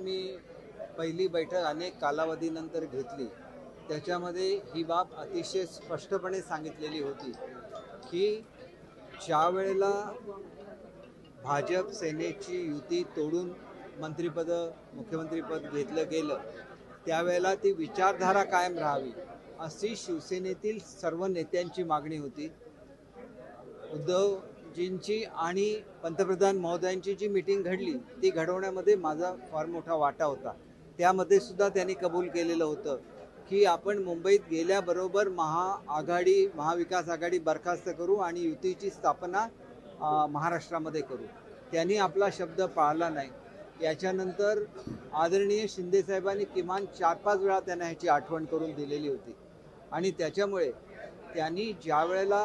आम्ही पहिली बैठक अनेक कालावधीनंतर घेतली, त्याच्यामध्ये ही बाब अतिशय स्पष्टपणे सांगितलेली होती की ज्या वेळेला भाजप सेनेची युती तोडून मंत्रिपद मुख्यमंत्रीपद घेतलं गेलं त्यावेळेला ती विचारधारा कायम राहावी अशी शिवसेनेतील सर्व नेत्यांची मागणी होती। उद्धवजींची आणि पंतप्रधान महोदयांची जी मीटिंग घडली ती घडवण्यामध्ये माझा फार मोठा वाटा होता। त्यामध्ये सुद्धा त्यांनी कबूल केलेलं होतं की आपण मुंबईत गेल्याबरोबर महाआघाडी महाविकास आघाडी बरखास्त करू आणि युतीची स्थापना महाराष्ट्रामध्ये करू। त्यांनी आपला शब्द पाळला नाही। याच्यानंतर आदरणीय शिंदे साहेबांनी किमान 4-5 वेळा त्यांना ह्याची आठवण करून दिलेली होती आणि त्याच्यामुळे त्यांनी ज्या वेळेला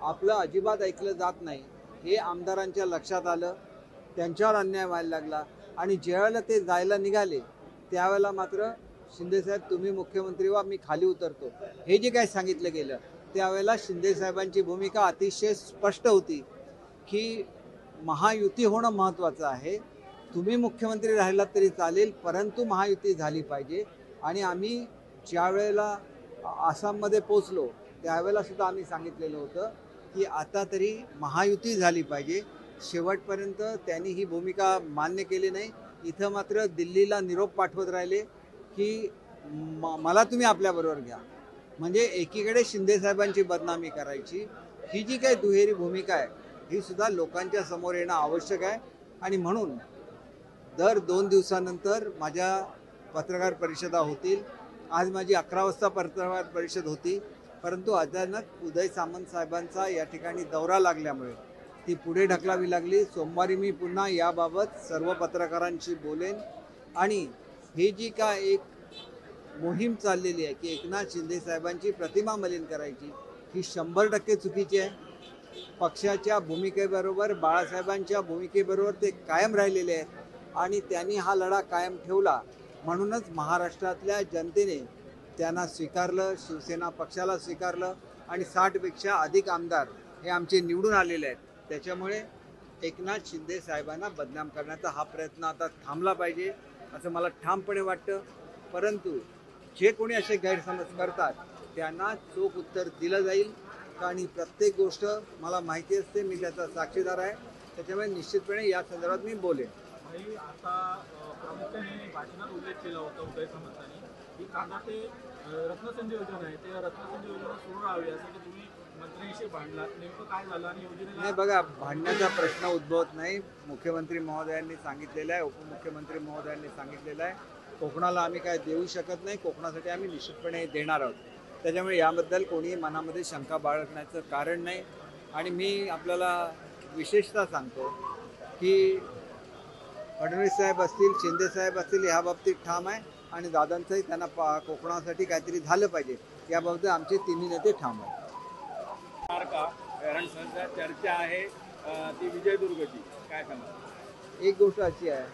आपलं अजिबात ऐकलं जात नाही हे आमदारांच्या लक्षात आलं, त्यांच्यावर अन्याय व्हायला लागला आणि ज्यावेळेला ते जायला निघाले त्यावेळेला मात्र शिंदे साहेब तुम्ही मुख्यमंत्री व्हा, मी खाली उतरतो, हे जे काय सांगितलं गेलं त्यावेळेला शिंदे साहेबांची भूमिका अतिशय स्पष्ट होती की महायुती होणं महत्त्वाचं आहे। तुम्ही मुख्यमंत्री राहिलात तरी चालेल, परंतु महायुती झाली पाहिजे। आणि आम्ही ज्या वेळेला आसाममध्ये पोचलो त्यावेळेला सुद्धा आम्ही सांगितलेलं होतं की आता तरी महायुती झाली पाहिजे। शेवटपर्यंत त्यांनी ही भूमिका मान्य केली नाही। इथं मात्र दिल्लीला निरोप पाठवत राहिले की मला तुम्ही आपल्याबरोबर घ्या। म्हणजे एकीकडे शिंदे साहेबांची बदनामी करायची, ही जी काही दुहेरी भूमिका आहे ही सुद्धा लोकांच्या समोर येणं आवश्यक आहे। आणि म्हणून दर 2 दिवसानंतर माझ्या पत्रकार परिषदा होतील। आज माझी 11 वाजता पत्रकार परिषद होती, परंतु अचानक उदय सामंत साहेबांचा या ठिकाणी दौरा लागल्यामुळे ती पुढे ढकलावी लागली। सोमवारी मी पुन्हा याबाबत सर्व पत्रकारांशी बोलेन आणि ही जी काय एक मोहीम चाललेली आहे की एकनाथ शिंदे साहेबांची प्रतिमा मलिन करायची ही 100% चुकीची आहे। पक्षाच्या भूमिकेबरोबर बाळासाहेबांच्या भूमिकेबरोबर ते कायम राहिलेले आहेत आणि त्यांनी हा लढा कायम ठेवला, म्हणूनच महाराष्ट्रातल्या जनतेने त्यांना स्वीकारलं, शिवसेना पक्षाला स्वीकारलं आणि 60 पेक्षा अधिक आमदार हे आमचे निवडून आलेले आहेत। त्याच्यामुळे एकनाथ शिंदे साहेबांना बदनाम करण्याचा हा प्रयत्न आता थांबला पाहिजे असं मला ठामपणे वाटतं। परंतु जे कोणी असे गैरसमज करतात त्यांना चोख उत्तर दिलं जाईल आणि प्रत्येक गोष्ट मला माहिती असते, मी त्याचा साक्षीदार आहे, त्याच्यामुळे निश्चितपणे या संदर्भात मी बोलेन। आता प्रामुख्याने भाषणात उल्लेख केला होता उदय सामंतांनी की कांदा ते रत्नसंधी योजना आहे, ते रत्नसंधी योजना सुरू राहावी असं की तुम्ही मंत्र्यांशी भांडलात, नेमकं काय झालं आणि योजनेला? नाही बघा, भांडण्याचा प्रश्न उद्भवत नाही। मुख्यमंत्री महोदयांनी सांगितलेलं आहे, उपमुख्यमंत्री महोदयांनी सांगितलेलं आहे, कोकणाला आम्ही काय देऊ शकत नाही, कोकणासाठी आम्ही निश्चितपणे देणार आहोत। त्याच्यामुळे याबद्दल कोणी मनामध्ये शंका बाळगण्याचं कारण नाही। आणि मी आपल्याला विशेषतः सांगतो की फडणवीस साहेब असतील, शिंदे साहेब असतील, ह्या बाबतीत ठाम आहे आणि दादांचंही त्यांना कोकणासाठी काहीतरी झालं पाहिजे याबाबत आमचे तिन्ही नेते ठाम आहेत। कारण सध्या चर्चा आहे ती विजयदुर्गची, काय सांगा? एक गोष्ट अशी आहे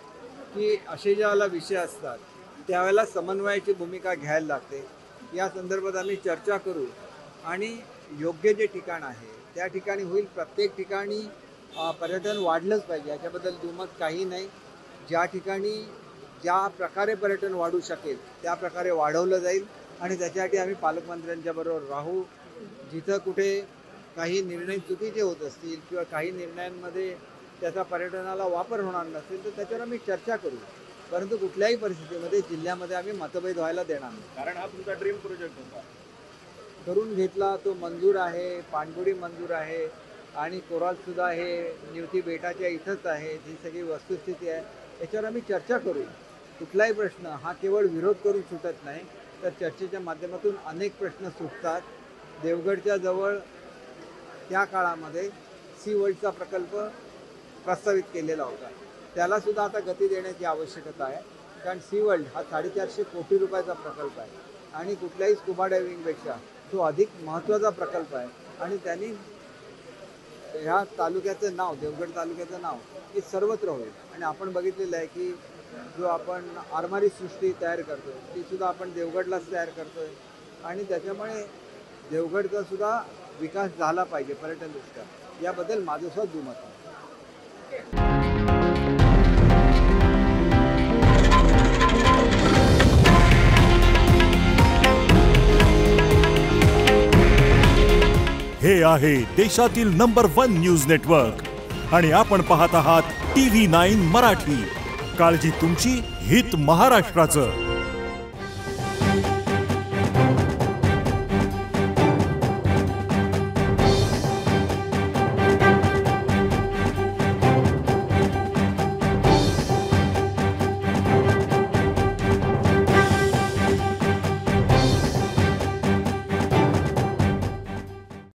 की असे ज्यावेळेला विषय असतात त्यावेळेला समन्वयाची भूमिका घ्यायला लागते। या संदर्भात आम्ही चर्चा करू आणि योग्य जे ठिकाण आहे त्या ठिकाणी होईल। प्रत्येक ठिकाणी पर्यटन वाढलंच पाहिजे, याच्याबद्दल दुमत काही नाही। ज्या ठिकाणी ज्या प्रकारे पर्यटन वाढू शकेल त्या प्रकारे वाढवलं जाईल आणि त्याच्यासाठी आम्ही पालकमंत्र्यांच्या बरोबर राहू। जिथं कुठे काही निर्णय चुकीचे होत असतील किंवा काही निर्णयांमध्ये त्याचा पर्यटनाला वापर होणार नसेल तर त्याच्यावर आम्ही चर्चा करू, परंतु कुठल्याही परिस्थितीमध्ये जिल्ह्यामध्ये आम्ही मतभेद व्हायला देणार नाही। कारण हा तुमचा ड्रीम प्रोजेक्ट होता, करून घेतला, तो मंजूर आहे, पाणबुडी मंजूर आहे आणि कोरालसुद्धा हे निवती बेटाच्या इथंच आहे। ही सगळी वस्तुस्थिती आहे, याच्यावर आम्ही चर्चा करू। कुठलाही प्रश्न हा केवळ विरोध करून सुटत नाही, तर चर्चेच्या माध्यमातून अनेक प्रश्न सुटतात। देवगडच्या जवळ त्या काळामध्ये सी वर्ल्डचा प्रकल्प प्रस्तावित केलेला होता, त्यालासुद्धा आता गती देण्याची आवश्यकता आहे, कारण सी वर्ल्ड हा 450 कोटी रुपयाचा प्रकल्प आहे आणि कुठल्याही स्कुबा डायव्हिंगपेक्षा तो अधिक महत्त्वाचा प्रकल्प आहे। आणि त्यांनी ह्या तालुक्याचं नाव, देवगड तालुक्याचं नाव हे सर्वत्र होईल। आणि आपण बघितलेलं आहे की जो आपण आरमारी सृष्टी तयार करतो ती सुद्धा आपण देवगडलाच तयार करतोय आणि त्याच्यामुळे देवगडचा सुद्धा विकास झाला पाहिजे पर्यटनदृष्ट्या, याबद्दल माझं सुद्धा दुमत आहे। हे आहे देशातील नंबर 1 न्यूज नेटवर्क आणि आपण पाहत आहात TV9 मराठी. काळजी तुमची, हित महाराष्ट्राचं.